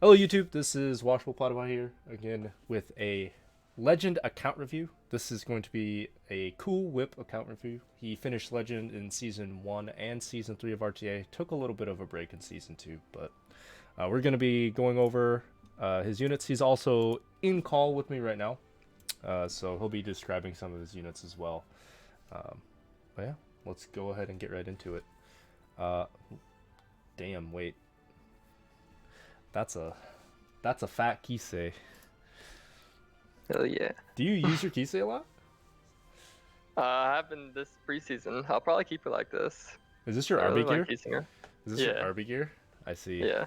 Hello YouTube, this is Washable Platypi here again with a Legend account review. This is going to be a Coolwhip account review. He finished Legend in Season 1 and Season 3 of RTA. Took a little bit of a break in Season 2, but we're going to be going over his units. He's also in call with me right now, so he'll be describing some of his units as well. But yeah, let's go ahead and get right into it. Damn, wait. That's a fat kise. Hell yeah. Do you use your kise a lot? I have been this preseason. I'll probably keep it like this. Is this your I really RB like gear? using her. Is this your Yeah. RB gear? I see. Yeah.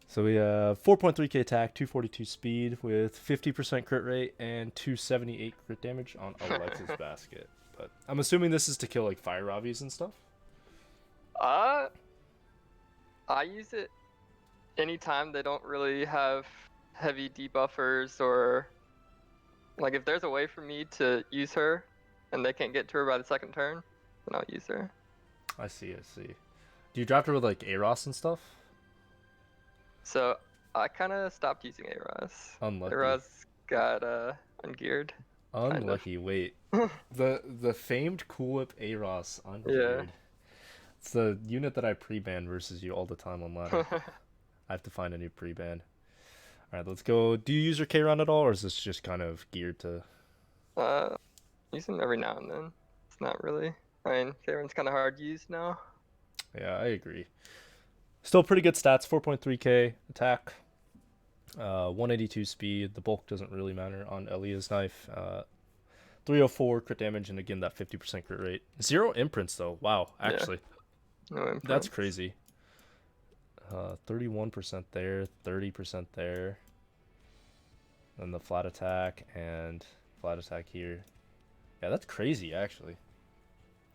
So we have 4.3k attack, 242 speed with 50% crit rate and 278 crit damage on Alexa's basket. But I'm assuming this is to kill like fire Ravis and stuff. uh, I use it anytime they don't really have heavy debuffers, or like if there's a way for me to use her and they can't get to her by the second turn, then I'll use her. I see. Do you draft her with like Aros and stuff? So I kind of stopped using Aras. Unlucky. Aras got ungeared. Unlucky. Wait. The famed Coolwhip Aros ungeared. Yeah. It's the unit that I pre-ban versus you all the time on ladder. I have to find a new pre-ban. Alright, let's go. Do you use your K-Ron at all, or is this just kind of geared to... Use them every now and then. It's not really. I mean, Karen's kind of hard to use now. Yeah, I agree. Still pretty good stats. 4.3k attack. 182 speed. The bulk doesn't really matter on Elia's knife. 304 crit damage, and again, that 50% crit rate. 0 imprints, though. Wow, actually. Yeah. No imprints. That's crazy. 31% there, 30% there. Then the flat attack and flat attack here. Yeah, that's crazy, actually.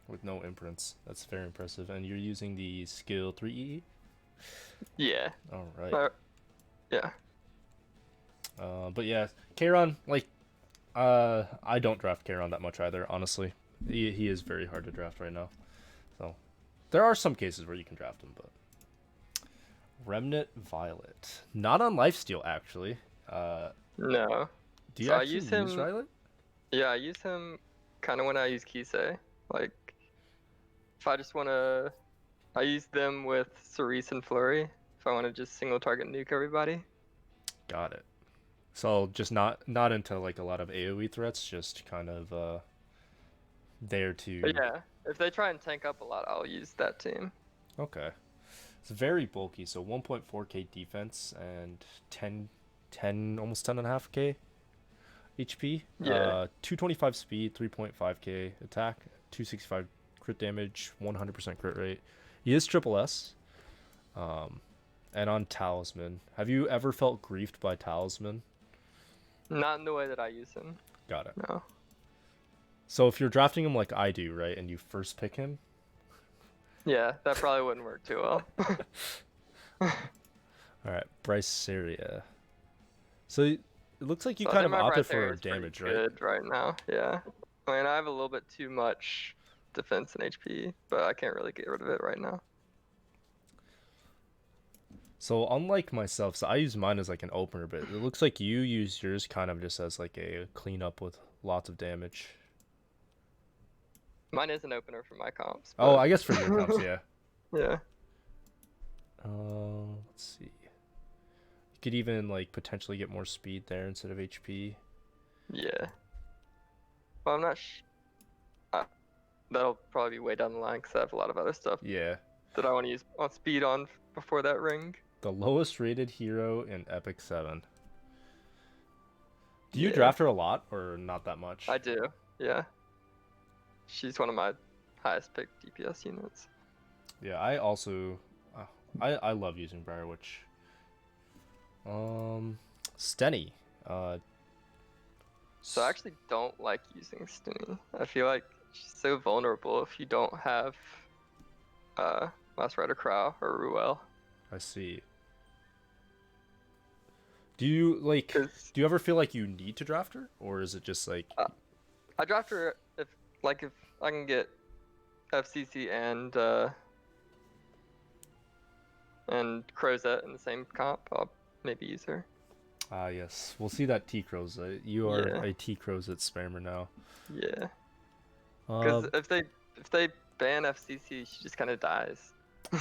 With no imprints. That's very impressive. And you're using the skill 3E? Yeah. Alright. Yeah. But yeah, Kayron, like, I don't draft Kayron that much either, honestly. He is very hard to draft right now. So, there are some cases where you can draft him, but... Remnant Violet. Not on lifesteal, actually. No. Do you So actually use Violet? Yeah, I use him kind of when I use Kisei. Like, if I just want to... I use them with Cerise and Flurry. If I want to just single target nuke everybody. Got it. So just not into like a lot of AoE threats, just kind of there to... But yeah, if they try and tank up a lot, I'll use that team. Okay. It's very bulky, so 1.4k defense and 10 almost 10.5k HP. Yeah. 225 speed, 3.5k attack, 265 crit damage, 100% crit rate. He is triple S. And on Talisman. Have you ever felt griefed by Talisman? Not in the way that I use him. Got it. No. So if you're drafting him like I do, right, and you first pick him, yeah, that probably wouldn't work too well. Alright, Bryce Syria. So it looks like you So kind of my opted right there for is pretty damage, right? good right now, yeah. I mean, I have a little bit too much defense and HP, but I can't really get rid of it right now. So unlike myself, so I use mine as like an opener, but it looks like you use yours kind of just as like a cleanup with lots of damage. Mine is an opener for my comps. Oh, I guess for your comps, yeah. Yeah. Let's see. You could even like potentially get more speed there instead of HP. Yeah. Well, I'm not that'll probably be way down the line because I have a lot of other stuff Yeah. that I want to use on speed on before that ring. The lowest rated hero in Epic 7. Do you Yeah. draft her a lot or not that much? I do, yeah. She's one of my highest picked DPS units. Yeah, I also I love using Briar Witch. Stenny. So I actually don't like using Stinny. I feel like she's so vulnerable if you don't have Last Rider Crow or Ruel. I see. Do you like? Do you ever feel like you need to draft her, or is it just like? I draft her if I can get FCC and and Crozet in the same comp, I'll maybe use her. Ah, yes. We'll see that T Crozet. You are a T Crozet spammer now. Yeah. Because if they ban FCC, she just kind of dies.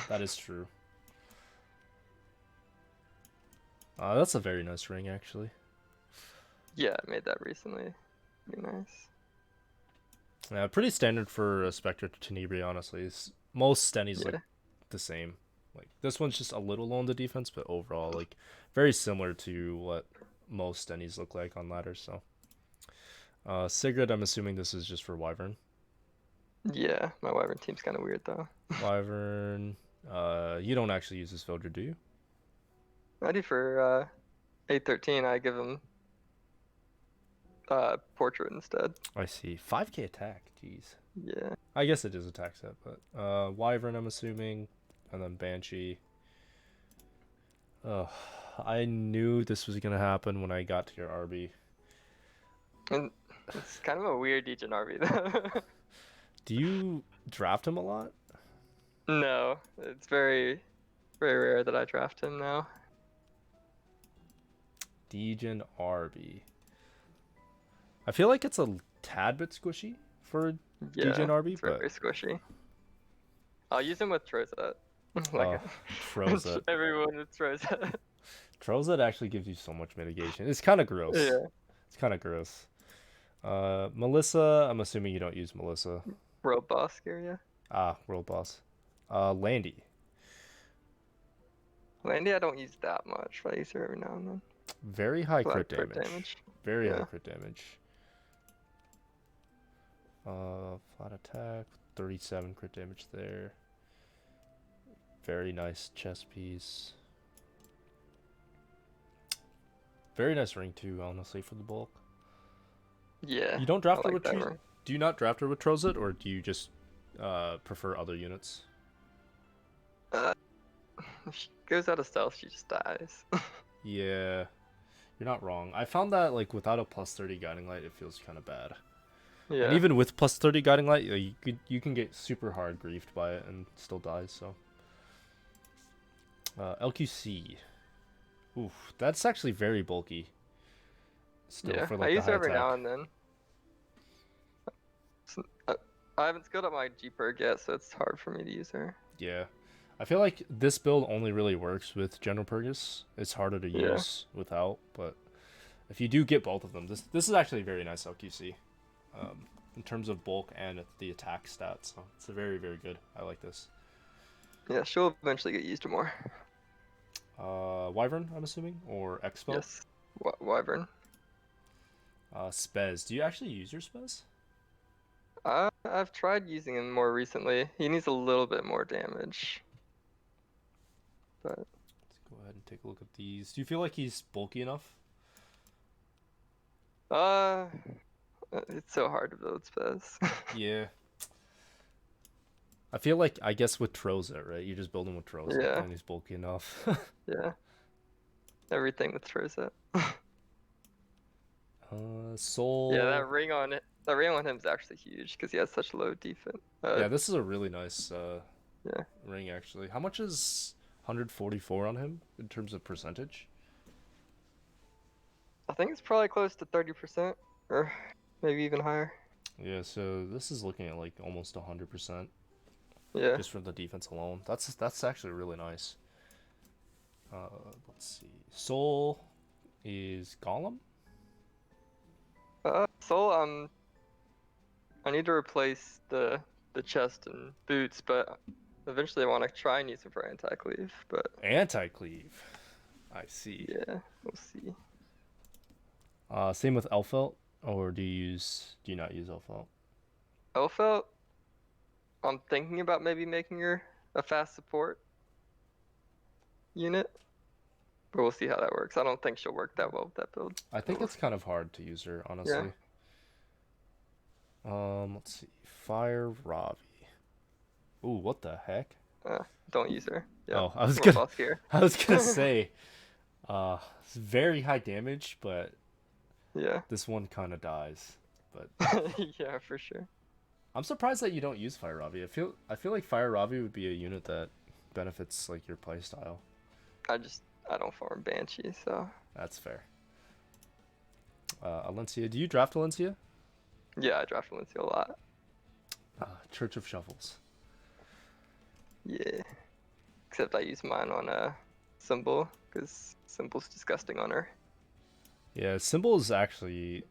That is true. That's a very nice ring, actually. Yeah, I made that recently. Pretty nice. Yeah, pretty standard for a Spectre Tenebri, honestly. Most Stennies look the same. Like this one's just a little low on the defense, but overall, like very similar to what most Stennies look like on ladders. So, Sigrid, I'm assuming this is just for Wyvern. Yeah, my Wyvern team's kind of weird though. Wyvern. You don't actually use this filter, do you? I do for 813. I give him portrait instead. I see. 5k attack. Jeez. Yeah. I guess it is attack set, but Wyvern, I'm assuming, and then Banshee. Oh, I knew this was gonna happen when I got to your RB. And it's kind of a weird Degen RB though. Do you draft him a lot? No, it's very, very rare that I draft him now. Degen RB. I feel like it's a tad bit squishy for Degen RB, it's but very squishy. I'll use him with Trozet. Trozet. Everyone with Trozet. Trozet actually gives you so much mitigation. It's kind of gross. Yeah. It's kind of gross. Melissa, I'm assuming you don't use Melissa. World Boss Area. World Boss. Landy. Landy I don't use that much, but I use her every now and then. Very high crit damage. Very high crit damage. Flat attack, 37 crit damage there. Very nice chest piece. Very nice ring too, honestly, for the bulk. Yeah. You don't draft her like with Do you not draft her with Trozet, or do you just prefer other units? If she goes out of stealth, she just dies. Yeah, you're not wrong. I found that like without a plus 30 guiding light, it feels kind of bad. Yeah. And even with plus 30 guiding light, you can get super hard griefed by it and still die. So, LQC. Oof, that's actually very bulky. Still, for like I use the it every attack. now and then. I haven't skilled up my G-Perk yet, so it's hard for me to use her. Yeah. I feel like this build only really works with General Purgus. It's harder to use without, but if you do get both of them, this is actually a very nice LQC. In terms of bulk and the attack stats. So it's a very, very good. I like this. Yeah, she'll eventually get used more. Wyvern, I'm assuming? Or Expo? Yes, Wyvern. Spez. Do you actually use your Spez? I've tried using him more recently. He needs a little bit more damage. But let's go ahead and take a look at these. Do you feel like he's bulky enough? It's so hard to build Spez. Yeah. I feel like, I guess with Trozet, right? You're just building with Trozet, and he's bulky enough. Yeah. Everything with Trozet. Soul. Yeah, that ring on him is actually huge because he has such low defense. Yeah, this is a really nice ring, actually. How much is 144 on him in terms of percentage? I think it's probably close to 30%, or maybe even higher. Yeah, so this is looking at like almost 100%. Yeah. Just from the defense alone. That's actually really nice. Let's see. Soul is Golem? Soul, I need to replace the chest and boots, but eventually I want to try and use it for anti-cleave, but... Anti-cleave. I see. Yeah, we'll see. Same with Elfelt, or do you not use Elfelt? Elfelt, I'm thinking about maybe making her a fast support unit, but we'll see how that works. I don't think she'll work that well with that build. I think it's kind of hard to use her, honestly. Yeah. Let's see. Fire Ravi. Ooh, what the heck? Don't use her. Yeah. Oh, I was gonna say, it's very high damage, but yeah, this one kind of dies. But yeah, for sure. I'm surprised that you don't use Fire Ravi. I feel like Fire Ravi would be a unit that benefits like your playstyle. I don't farm Banshee, so That's fair. Alencia, do you draft Alencia? yeah, I draft Valencia a lot. Church of Shovels. Yeah, except I use mine on a symbol because symbol's disgusting on her. Yeah, Symbol is actually.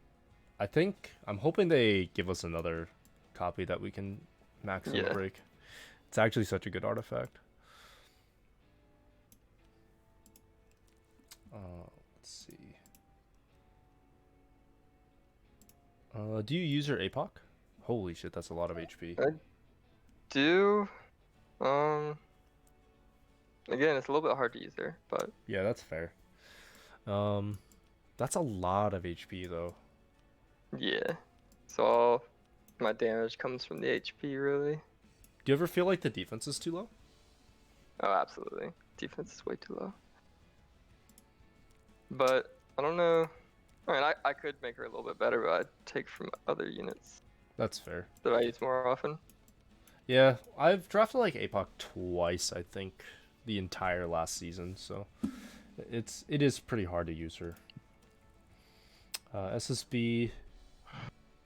I'm hoping they give us another copy that we can max and Yeah. break. It's actually such a good artifact. Let's see. Do you use your APOC? Holy shit, that's a lot of HP. I do. Again, it's a little bit hard to use her, but Yeah, that's fair. That's a lot of HP though. yeah. So all my damage comes from the HP, really. Do you ever feel like the defense is too low? Oh, absolutely. Defense is way too low. But I don't know. I mean, I could make her a little bit better, but I'd take from other units That's fair. that I use more often. Yeah, I've drafted like APOC twice, I think, the entire last season, so it is pretty hard to use her. SSB.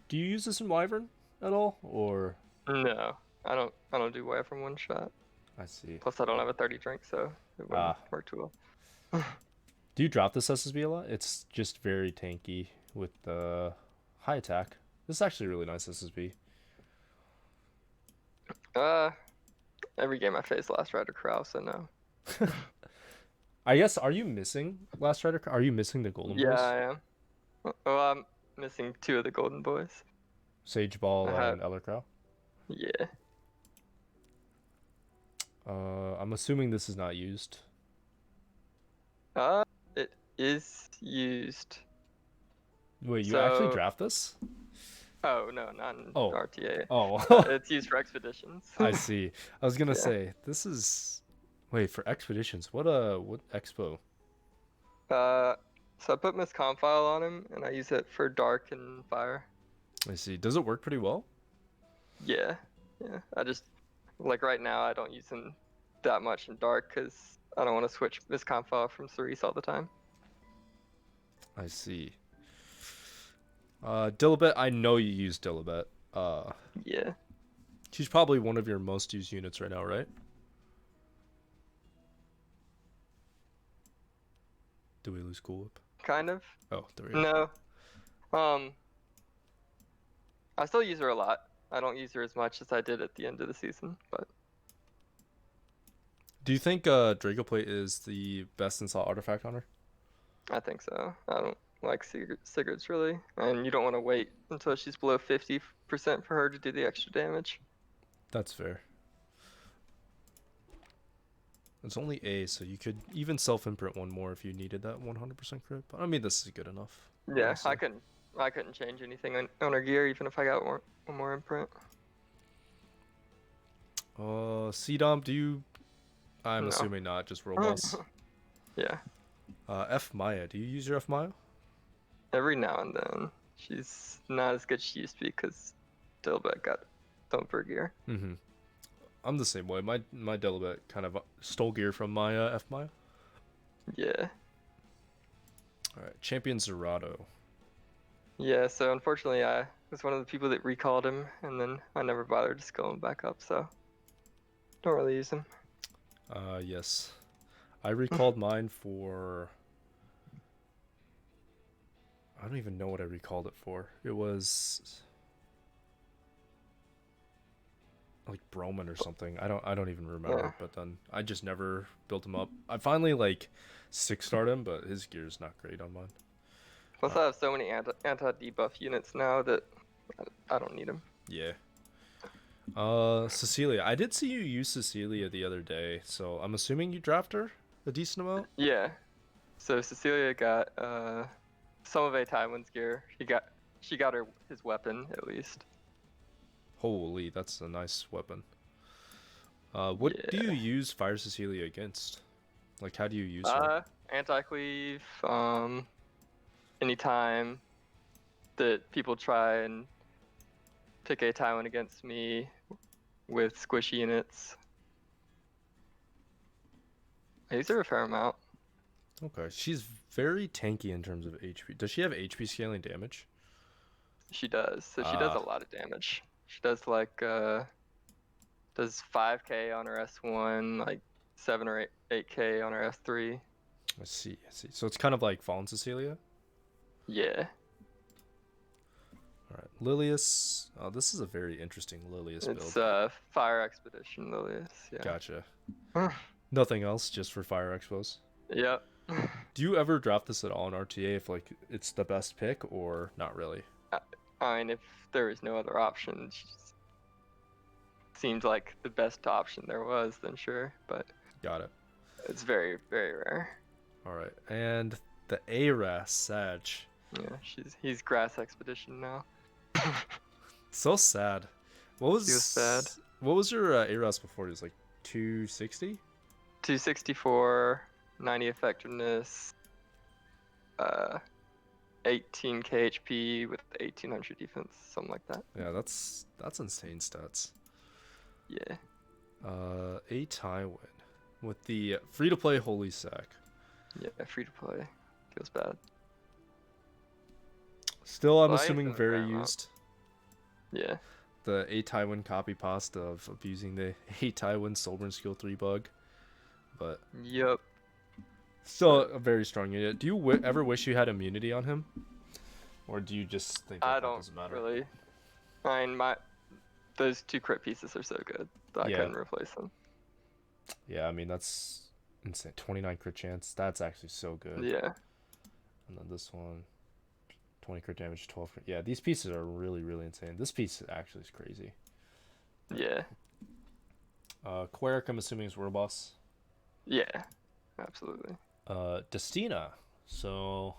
Do you use this in Wyvern at all, or? No, I don't do Wyvern one shot. I see. Plus, I don't have a 30 drink, so it wouldn't work too well. Do you drop this SSB a lot? It's just very tanky with the high attack. This is actually a really nice SSB. Every game I face Last Rider Crow, so no. I guess, are you missing Last Rider? Are you missing the Golden Yeah, Boys? I am. Well, I'm missing 2 of the Golden Boys. Sage Ball and Eller Crow? Yeah. I'm assuming this is not used. It is used. Wait, you actually draft this? Oh, no, not in Oh. RTA. Oh. It's used for expeditions. I see. I was gonna Yeah. say, this is... Wait, for expeditions, what expo? So I put Miss Confile on him, and I use it for Dark and Fire. I see. Does it work pretty well? Yeah. I just, like right now, I don't use him that much in Dark, because I don't want to switch Miss Confile from Cerise all the time. I see. Dilibet, I know you use Dilibet. Yeah. She's probably one of your most used units right now, right? Do we lose Coolwhip? Kind of. Oh, there we go. No. I still use her a lot. I don't use her as much as I did at the end of the season, but Do you think Dracoplate is the best in slot artifact on her? I think so. I don't like Sigurd's really, and you don't want to wait until she's below 50% for her to do the extra damage. That's fair. It's only A, so you could even self-imprint one more if you needed that 100% crit. But I mean, this is good enough. Yeah, honestly. I couldn't change anything on her gear even if I got one more imprint. C-Dom, do you... I'm No. assuming not, just World Boss. Yeah, F Maya, do you use your F Maya? every now and then. She's not as good as she used to be because Dilbert got dumped for gear. Mm-hmm. I'm the same way. My Delibet kind of stole gear from my F Maya. Yeah. Alright, Champion Zerato. Yeah, so unfortunately I was one of the people that recalled him, and then I never bothered to skill him back up, so don't really use him. Yes. I recalled mine for... I don't even know what I recalled it for. It was... like Broman or something. I don't even remember. Yeah. But then I just never built him up. I finally like 6-starred him, but his gear is not great on mine. Plus I have so many anti-debuff units now that I don't need them. Yeah. Cecilia. I did see you use Cecilia the other day, so I'm assuming you draft her a decent amount? Yeah. So Cecilia got some of a Tywin's gear. She got his weapon at least. Holy, that's a nice weapon. What do you use Fire Cecilia against? Like, how do you use her? Anti-cleave, anytime that people try and pick a Tywin against me with squishy units. I use her a fair amount. Okay, she's very tanky in terms of HP. Does she have HP scaling damage? She does. So she does a Ah, lot of damage. She does like does 5k on her S1, like 7 or 8k on her S3. I see. I see. So it's kind of like Fallen Cecilia. Yeah. All right, Lilius. Oh, this is a very interesting Lilius build. It's Fire Expedition Lilius. Yeah. Gotcha. Nothing else, just for Fire Expos. Yep. Do you ever draft this at all in RTA if like it's the best pick or not really? I mean, if there is no other option, she just seemed like the best option there was, then sure. But Got it. it's very, very rare. All right, and the ARAS Sag. Yeah, he's Grass Expedition now. So sad. What was He was sad. What was your ARAS before? It was like 260. 264, 90 effectiveness, 18k HP with 1800 defense, something like that. Yeah, that's insane stats. Yeah. A Tywin with the free to play Holy Sack. Yeah, free to play. Feels bad. Still, I'm Well, I assuming used it a very fair amount. used. Yeah. The A Tywin copy pasta of abusing the A Tywin Soulburn skill 3 bug. But Yup. still a very strong unit. Do you ever wish you had immunity on him? Or do you just think that I that don't doesn't matter? really. I mean, those 2 crit pieces are so good that I Yeah. couldn't replace them. Yeah, I mean, that's insane. 29 crit chance. That's actually so good. Yeah. And then this one, 20 crit damage, 12 crit. Yeah, these pieces are really, really insane. This piece actually is crazy. Yeah. Queric, I'm assuming, is Roboss. Yeah. Absolutely. Destina. So,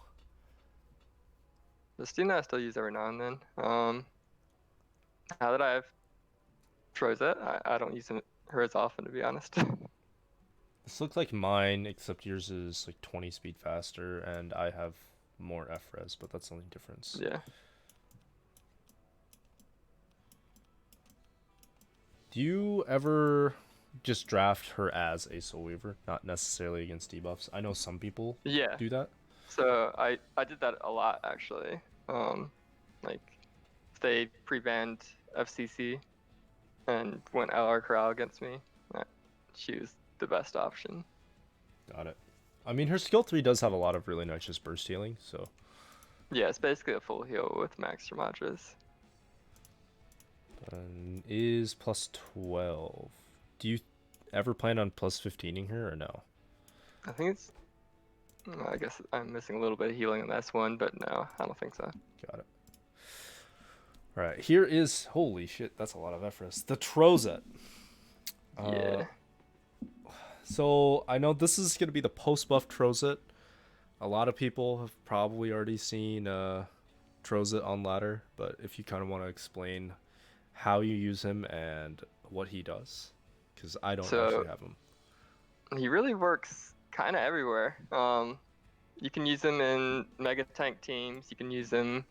The Steam I still use every now and then. Now that I have Trozet, I don't use her as often, to be honest. this looks like mine, except yours is like 20 speed faster, and I have more F-res, but that's the only difference. Yeah. Do you ever just draft her as a Soul Weaver, not necessarily against debuffs? I know some people Yeah. do that. So I did that a lot actually. Like if they pre-banned FCC and went LR Corral against me, she was the best option. Got it. I mean, her skill 3 does have a lot of really nice just burst healing, so. Yeah, it's basically a full heal with max Ramadras. Is plus 12. Do you ever plan on plus 15ing her or no? I think it's. I guess I'm missing a little bit of healing on this one, but no, I don't think so. Got it. All right, here is, holy shit, that's a lot of F-res. The Trozet. Yeah. So I know this is going to be the post-buff Trozet. A lot of people have probably already seen Trozet on ladder, but if you kind of want to explain how you use him and what he does, because I don't actually have him. He really works kind of everywhere. You can use him in mega tank teams. You can use him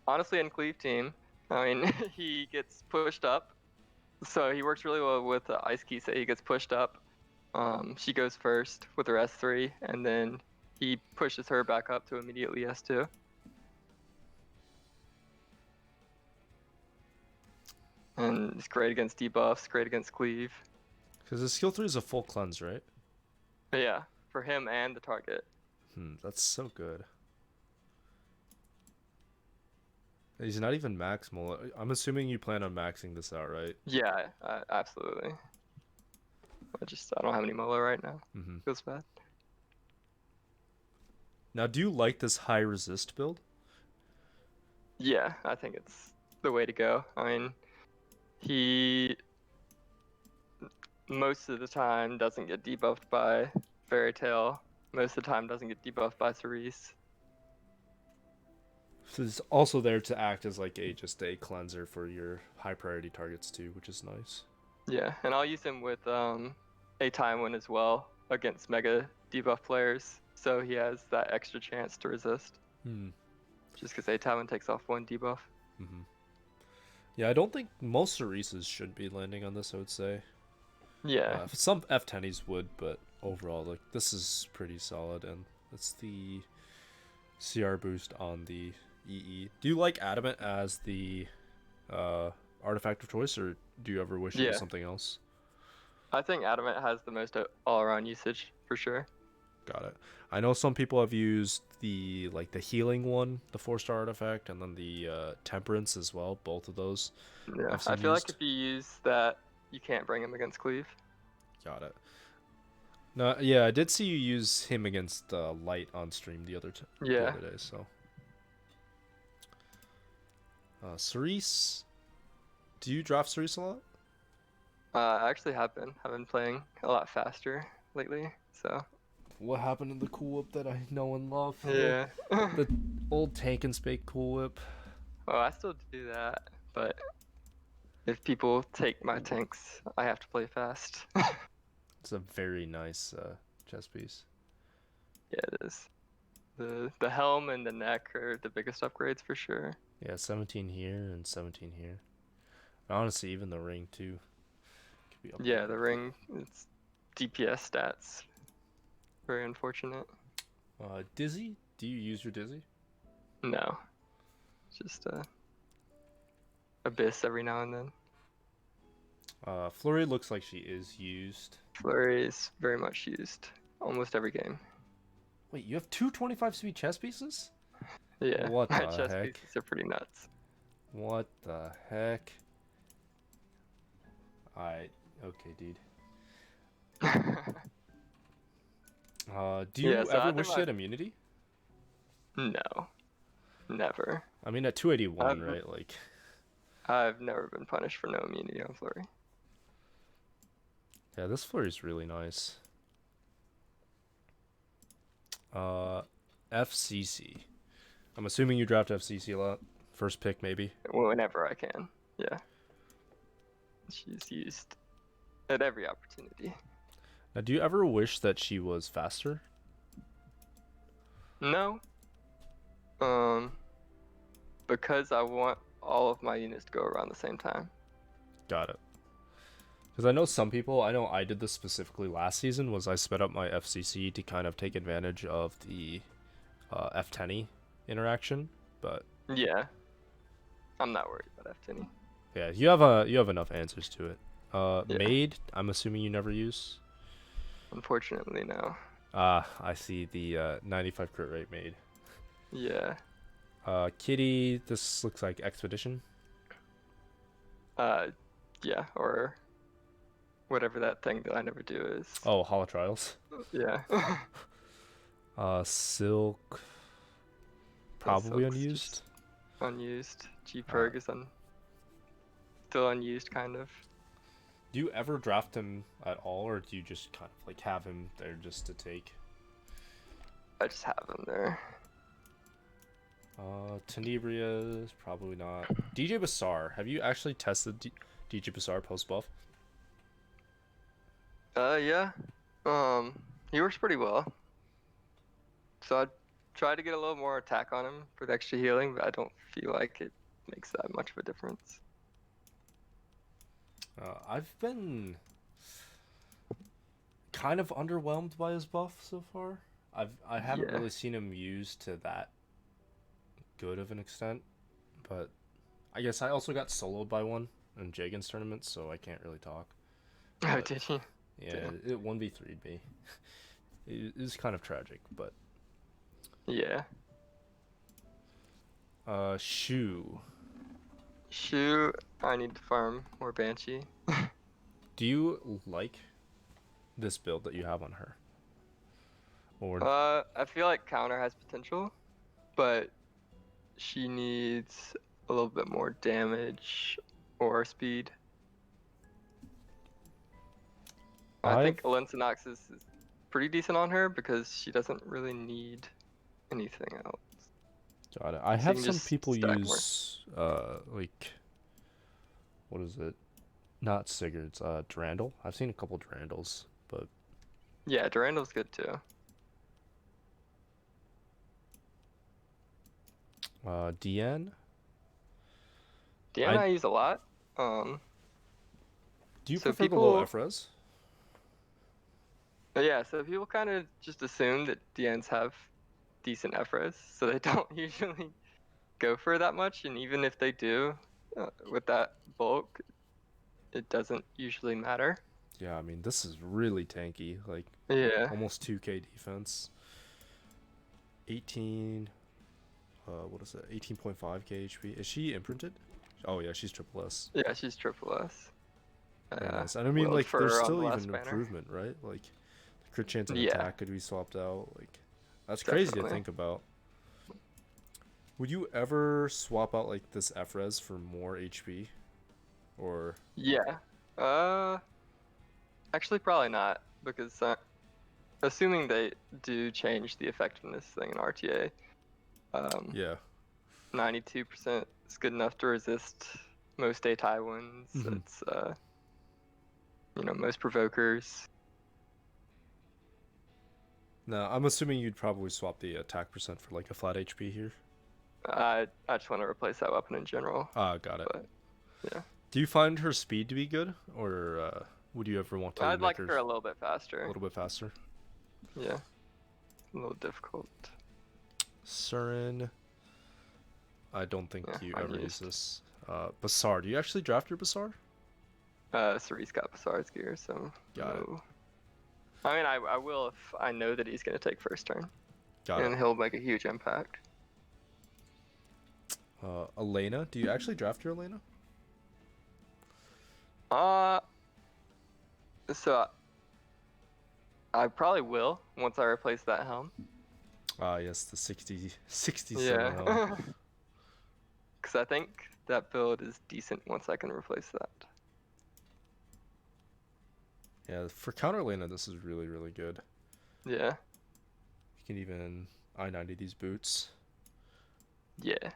honestly in cleave team. I mean, he gets pushed up, so he works really well with Ice Kisa. He gets pushed up. She goes first with her S3, and then he pushes her back up to immediately S2. And it's great against debuffs, great against cleave. Because his skill 3 is a full cleanse, right? But yeah, for him and the target. That's so good. He's not even maximal. I'm assuming you plan on maxing this out, right? Yeah, absolutely. I don't have any Mola right now. Feels bad. Now, do you like this high resist build? Yeah, I think it's the way to go. I mean, he most of the time doesn't get debuffed by Fairy Tail. Most of the time doesn't get debuffed by Cerise. So it's also there to act as like just a cleanser for your high priority targets too, which is nice. Yeah, and I'll use him with a Tywin as well against mega debuff players, so he has that extra chance to resist. Just because a Tywin takes off 1 debuff. Yeah, I don't think most Cerises should be landing on this, I would say. Yeah. Some F10s would, but overall, like this is pretty solid, and that's the CR boost on the EE. Do you like Adamant as the artifact of choice, or do you ever wish it was Yeah. something else? I think Adamant has the most all-around usage for sure. Got it. I know some people have used the the healing one, the 4-star artifact, and then the temperance as well. Both of those Yeah. I've I seen feel like used. if you use that, you can't bring him against cleave. Got it. No, yeah, I did see you use him against Light on stream the Yeah. other day. So, Cerise, do you draft Cerise a lot? I actually have been playing a lot faster lately, so. What happened in the Cool Whip that I know and love? Yeah. The old tank and spake Cool Whip. Well, I still do that, but if people take my tanks, I have to play fast. It's a very nice chess piece. Yeah, it is. The helm and the neck are the biggest upgrades for sure. Yeah, 17 here and 17 here. Honestly, even the ring too. Could be Yeah, upgraded. the ring, it's DPS stats. Very unfortunate. Dizzy? Do you use your Dizzy? No, just abyss every now and then. Flurry looks like she is used. Flurry is very much used almost every game. Wait, you have two 25 speed chess pieces? Yeah, What my the chess heck? pieces are pretty nuts. What the heck? Okay, dude. Do you Yeah, so ever I think wish you had immunity? No, never. I mean, at 281, I've right? Like, I've never been punished for no immunity on Flurry. yeah, this flurry is really nice. FCC. I'm assuming you draft FCC a lot. First pick, maybe. Whenever I can. Yeah. She's used at every opportunity. Now, do you ever wish that she was faster? No. Because I want all of my units to go around the same time. Got it. Because I know some people, I know I did this specifically last season, was I sped up my FCC to kind of take advantage of the F10 interaction, but Yeah. I'm not worried about F10. yeah, you have enough answers to it. Yeah. Maid, I'm assuming you never use. Unfortunately, no. I see the 95 crit rate Maid. Yeah. Kitty, this looks like Expedition. Yeah, or whatever that thing that I never do is. Oh, Holo Trials. Yeah. Silk, probably Silk's unused. just unused. G-Perg is still unused, kind of. Do you ever draft him at all, or do you just kind of like have him there just to take? I just have them there. Tenebria is probably not. DJ Bassar, have you actually tested DJ Bassar post buff? Yeah. He works pretty well. So I'd try to get a little more attack on him for the extra healing, but I don't feel like it makes that much of a difference. I've been kind of underwhelmed by his buff so far. I haven't really seen him used to that good of an extent, but I guess I also got soloed by one in Jagan's tournament, so I can't really talk. Oh, did he? Yeah, it 1v3'd me. It was kind of tragic, but Yeah. Shu. Shu, I need to farm more Banshee. Do you like this build that you have on her? Or I feel like counter has potential, but she needs a little bit more damage or speed. I think Alensinox is pretty decent on her because she doesn't really need anything else. got it. I So you have can some just people stack use like what is it? Not Sigurds, Durandal. I've seen a couple Durandals, but Yeah, Durandal's good too. DN. Deanna I use a lot. Do you So prefer the low people- F-res? But yeah, so people kind of just assume that DNs have decent F-res, so they don't usually go for that much. And even if they do, with that bulk, it doesn't usually matter. Yeah, I mean, this is really tanky. Like, Yeah. almost 2k defense. 18. What is it? 18.5k HP. Is she imprinted? Oh, yeah, she's triple S. Yeah, she's triple S. Very nice. And I mean, Willed like, for there's her on still the even last banner. improvement, right? Like, the crit chance and Yeah. attack could be swapped out. Like, that's crazy to Definitely. think about. Would you ever swap out, like, this F-res for more HP? Or... Yeah. Actually, probably not, because assuming they do change the effectiveness thing in RTA, yeah. 92% is good enough to resist most ATI wounds. Mhm. It's most provokers. No, I'm assuming you'd probably swap the attack percent for, like, a flat HP here. I just want to replace that weapon in general. Ah, got it. But yeah, Do you find her speed to be good, or would you ever want to I'd make like her a little bit faster. a little bit faster? Yeah, a little difficult. Surin. I don't think Yeah, you ever use unused. this. Basar. Do you actually draft your Basar? Cerise got Basar's gear, so Got it. no. I mean, I will if I know that he's gonna take first turn, Got and it. he'll make a huge impact. Elena. Do you actually draft your Elena? So I probably will once I replace that helm. Ah, yes, the 67 Yeah. helm. Because I think that build is decent once I can replace that. Yeah, for counter Elena, this is really, really good. Yeah. You can even I-90 these boots. Yeah.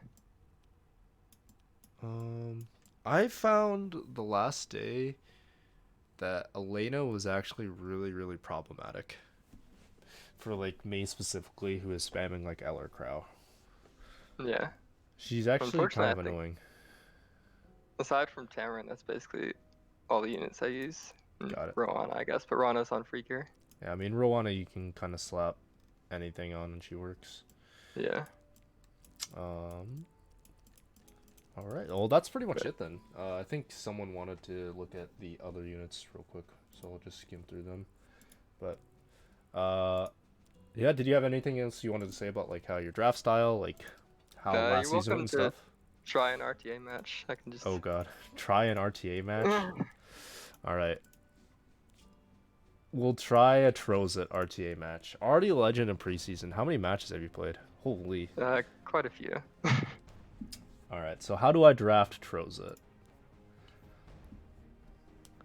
I found the last day that Elena was actually really, really problematic. For, like, me specifically, who is spamming, like, Eller Crow. Yeah. She's actually kind of Unfortunately, I think- annoying. Aside from Tamarin, that's basically all the units I use. Got it. Rowan, I guess, but Rana's on free gear. Yeah, I mean, Rowana, you can kind of slap anything on and she works. Yeah. All right. Well, that's pretty much it then. I think someone wanted to look at the other units real quick, so I'll just skim through them. But, yeah, did you have anything else you wanted to say about, like, how your draft style, like, how last You're season welcome and to stuff? try an RTA match. I can just. Oh, God. Try an RTA match? All right. We'll try a Trozet RTA match. Already legend in preseason. How many matches have you played? Holy. Quite a few. All right. So how do I draft Trozet?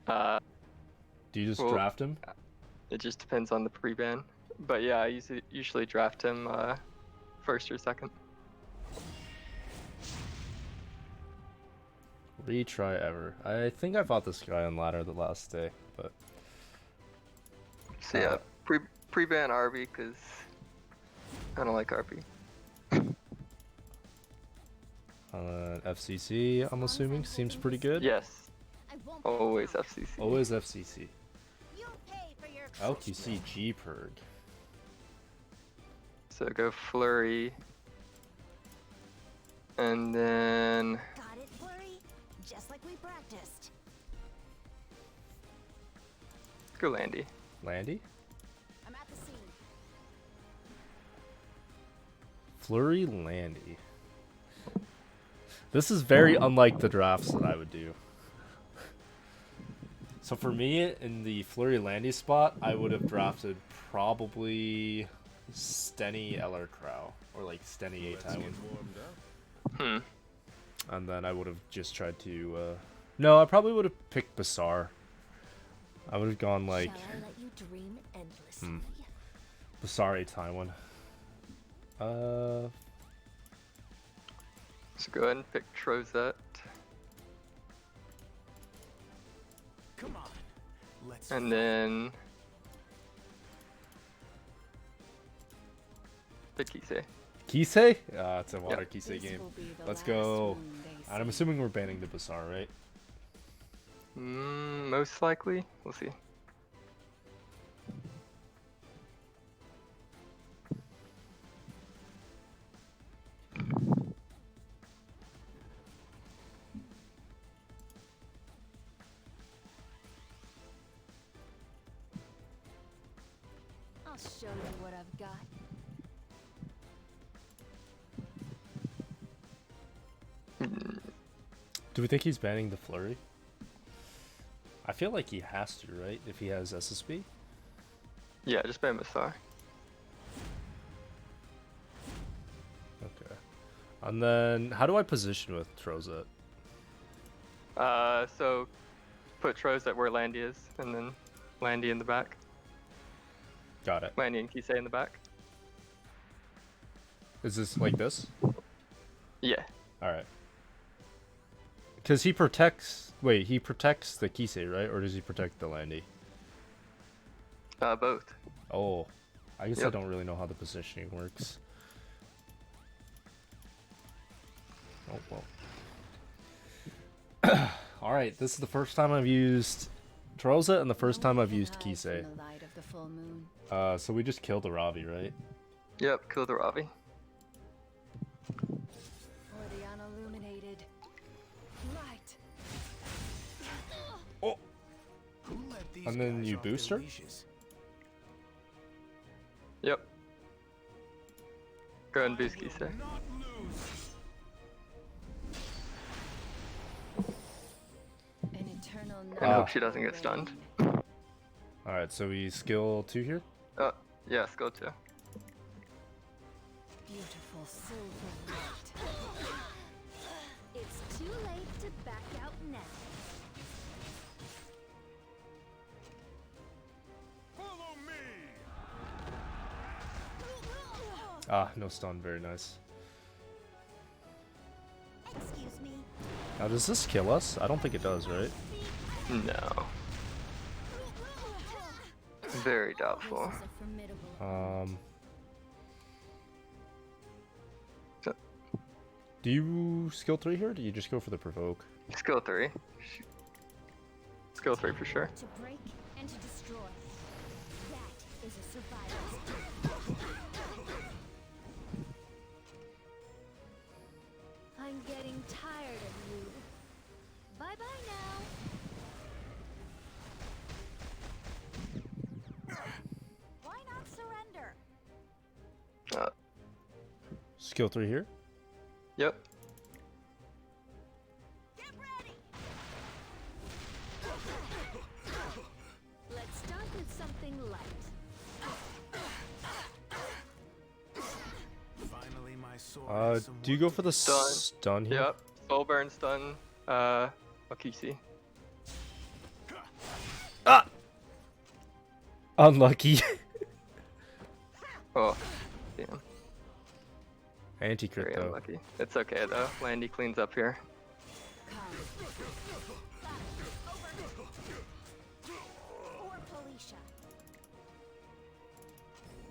Do you just Well, draft him? It just depends on the pre-ban. But yeah, I usually draft him first or second. Retry ever. I think I fought this guy on ladder the last day, but So yeah, pre-ban RB because I don't like RB. FCC, I'm assuming, seems pretty good. Yes, always FCC. Always FCC. LQC G-Perg. So go Flurry. And then Got it, Flurry? Just like we practiced. go Landy. Landy? I'm at the scene. Flurry Landy. This is very unlike the drafts that I would do. So for me, in the Flurry Landy spot, I would have drafted probably Stenny Eller Crow, or like Stenny A Tywin. And then I would have just tried to, no, I probably would have picked Basar. I would have gone like Shall I let you dream endlessly? Basar A Tywin. So go ahead and pick Trozet. Come on, let's. And then pick Kisei. Kisei? It's a water Yep. Kisei This game. will be the Let's last go. moon they And I'm see. assuming we're banning the Basar, right? Most likely. We'll see. I'll show you what I've got. Do we think he's banning the flurry? I feel like he has to, right? If he has SSB. Yeah, just ban Missar. Okay. And then, how do I position with Trozet? So put Trozet where Landy is, and then Landy in the back. Got it. Landy and Kisei in the back. Is this like this? Yeah. Alright. Because he protects... Wait, he protects the Kisei, right? Or does he protect the Landy? Both. Oh. I guess I Yep. don't really know how the positioning works. Oh, well. Alright, this is the first time I've used Trozet and the first time I've used Kisei. The light of the full moon. So we just killed the Ravi, right? Yep, kill the Ravi. Or the unilluminated light. Oh! Who let these And then guys you off their boost her? leashes? Yep. Go ahead and I boost will Kisei. not lose. An eternal night. And hope she doesn't get stunned. Alright, so we skill 2 here? Yes, go to. Beautiful silver light. It's too late to back out now. Follow me. Ah, no stun, very nice. Excuse me. Now, does this kill us? I don't think it does, right? No. Very doubtful. This is a formidable. Do you skill 3 here, or do you just go for the provoke? Skill 3. Skill 3 for sure. To break and to destroy. That is a survival. I'm getting tired of you. Bye bye now. Why not surrender? Skill 3 here? Yep. Get ready. Let's start with something light. Finally, my sword has some Do you work go to for the Stun. stun here? Yep. Soul burn stun. Akisi. Ah! Unlucky. Oh, damn. Anti-crit Very though. unlucky. It's okay though. Landy cleans up here. Come. Or Felicia.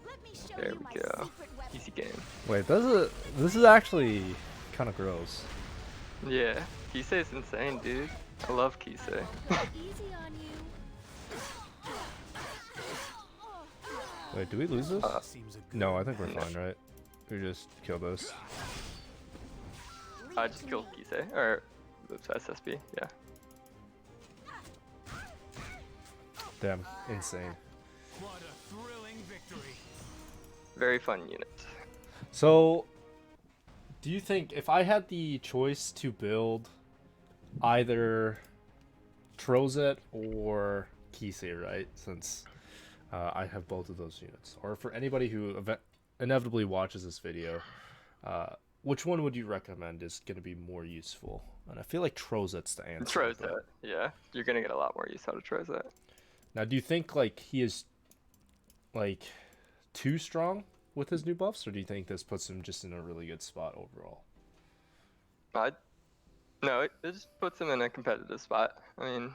Let me show There you we my go. secret weapon. Easy game. Wait, this is actually kind of gross. Yeah. Kisei's insane, dude. I love Kisei. Go easy on you. Wait, do we lose this? seems a good No, I think we're no. fine, right? We just kill this. I just killed Kisei. Or, oops, SSB. Yeah. Damn, insane. What a thrilling victory. Very fun unit. So, do you think if I had the choice to build either Trozet or Kisei, right? Since I have both of those units, or for anybody who inevitably watches this video, which one would you recommend is going to be more useful? And I feel like Trozet's the answer. Trozet. but- Yeah. You're gonna get a lot more use out of Trozet. Now, do you think like he is like too strong with his new buffs, or do you think this puts him just in a really good spot overall? No, it just puts him in a competitive spot. I mean,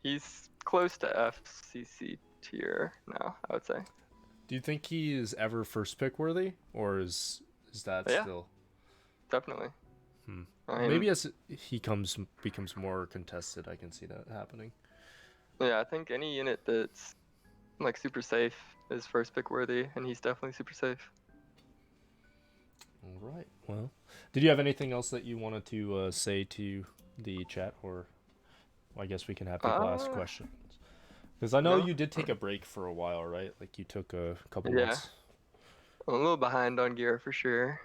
he's close to FCC tier now, I would say. Do you think he is ever first pick worthy, or is that Yeah. still? Definitely. Hmm. I mean, Maybe as he becomes more contested, I can see that happening. Yeah, I think any unit that's like super safe is first pick worthy, and he's definitely super safe. All right. Well, did you have anything else that you wanted to say to the chat, or I guess we can have people ask questions? Because I know No? you did take a break for a while, right? Like you took a couple Yeah. months. I'm a little behind on gear for sure,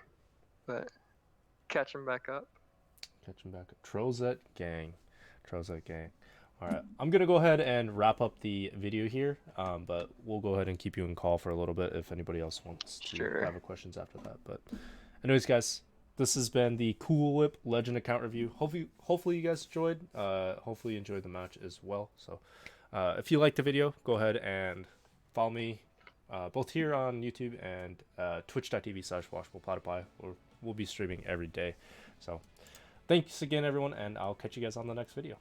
but catching back up. Catching back. Trozet gang. Trozet gang. All right. I'm going to go ahead and wrap up the video here, but we'll go ahead and keep you in call for a little bit if anybody else wants to Sure. have a questions after that. But anyways, guys, this has been the Coolwhip Legend account review. Hopefully you guys enjoyed. Hopefully you enjoyed the match as well. So if you liked the video, go ahead and follow me both here on YouTube and twitch.tv/washableplatypi, where we'll be streaming every day. So thanks again, everyone, and I'll catch you guys on the next video.